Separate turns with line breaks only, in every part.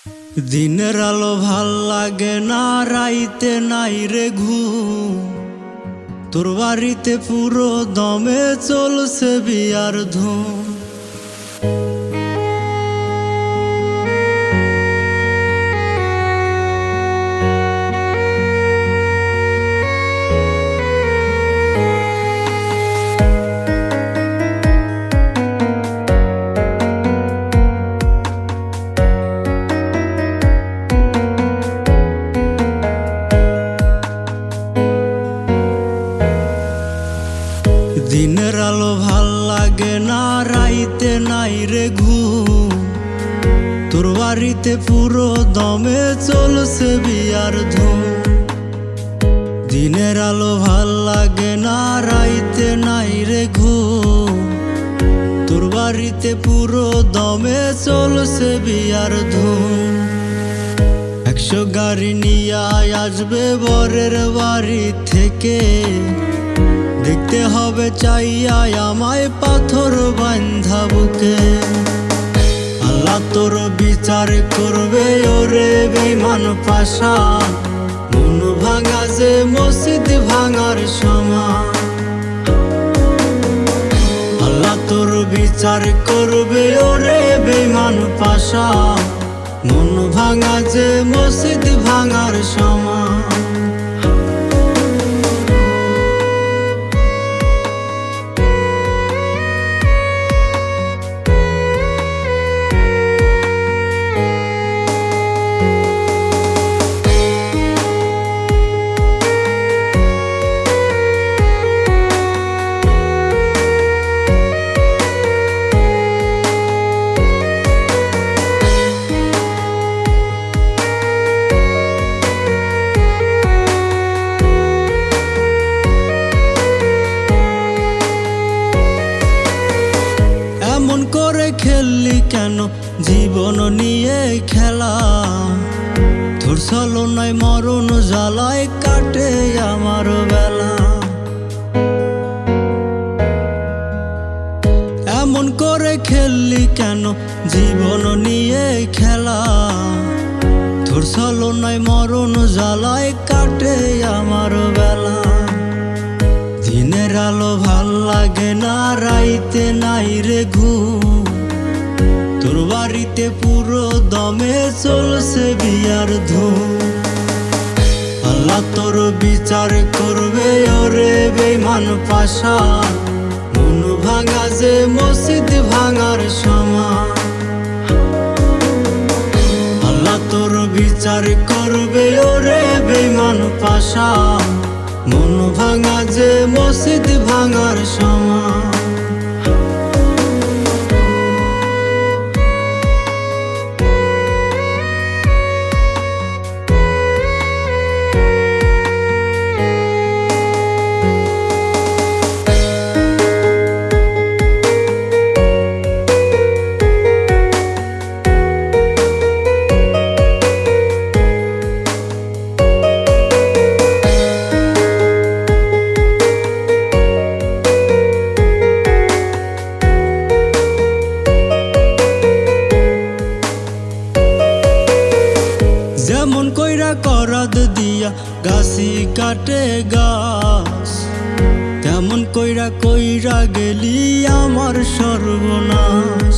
দিনের আলো ভাল লাগে না, রাইতে নাই রে ঘুম। তোর বাড়িতে পুরো দমে চলছে বিয়ার ধুম। দিনের আলো ভাল লাগে না, রাইতে নাই রে ঘুম। তোর বাড়িতে পুরো দমে চলছে বিয়ার ধুম। দিনের আলো ভাল লাগে না, রাইতে নাই রে ঘুম। তোর বাড়িতে পুরো দমে চলছে বিয়ার ধুম। 100 গাড়ি নিয়ে আসবে বরের বাড়ি থেকে, দেখতে হবে চাইয়া আমায় পাথর বান্ধা বুকে। আল্লাহ তোর বিচার করবে ওরে বেঈমান পাশা, মন ভাঙা যে মসজিদ ভাঙার সমান। আল্লাহ তোর বিচার করবে ওরে বেঈমান পাশা, মন ভাঙা যে মসজিদ ভাঙার সমান। এমন করে খেললি কেন জীবন নিয়ে খেলা? তোর ছলনায় মরণ জ্বালায় কাটে আমার বেলা। এমন করে খেললি কেন জীবন নিয়ে খেলা? তোর ছলনায় মরণ জ্বালায় কাটে আমার বেলা। দিনের আলো ভাল লাগে না, রাইতে নাই রে ঘুম। তোর বাড়িতে পুরো দমে চলছে বিয়ার ধুম। আল্লাহ তোর বিচার করবে ওরে বেঈমান পাশা, মন ভাঙা যে মসজিদ ভাঙার সমান। আল্লাহ তোর বিচার করবে ওরে বেঈমান পাশা, মন ভাঙা যে মসজিদ ভাঙার সমান। যেমন কইরা করাদ দিয়া গাছি কাটে গাছ, তেমন কইরা কইরা গেলি আমার সর্বনাশ।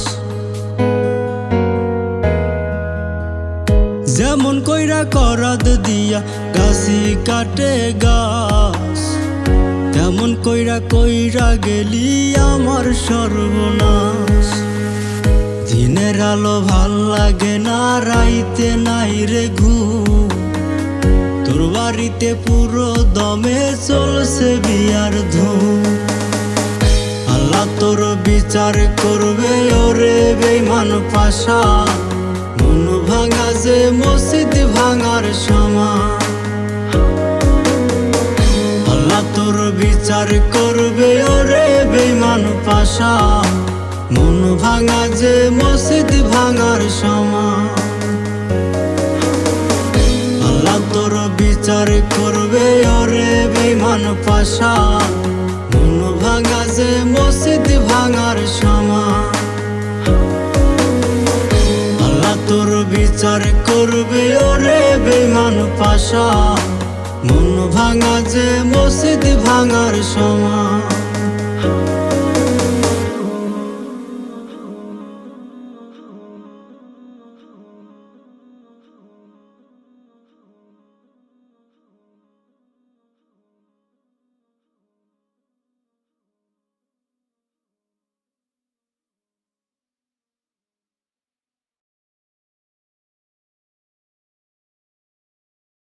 যেমন কইরা করাদ দিয়া গাছি কাটে গাছ, তেমন কইরা কইরা গেলি আমার সর্বনাশ। দিনের আলো ভাল লাগে না, রাইতে নাই রে ঘুম। তোর বাড়িতে পুরো দমে চলছে বিয়ার ধুম। আল্লাহ তোর বিচার করবে ওরে বেঈমান পাশা, মন ভাঙা যে মসজিদ ভাঙার সমান। আল্লাহ তোর বিচার করবে ওরে বেঈমান পাশা, মন ভাঙা যে মসজিদ ভাঙার সমান। আল্লাহ তোর বিচার করবে ওরে বেঈমান পাশা, মন ভাঙা যে মসজিদ ভাঙার সমান। আল্লাহ তোর বিচার করবে ওরে বেঈমান পাশা, মন ভাঙা যে মসজিদ ভাঙার সমান।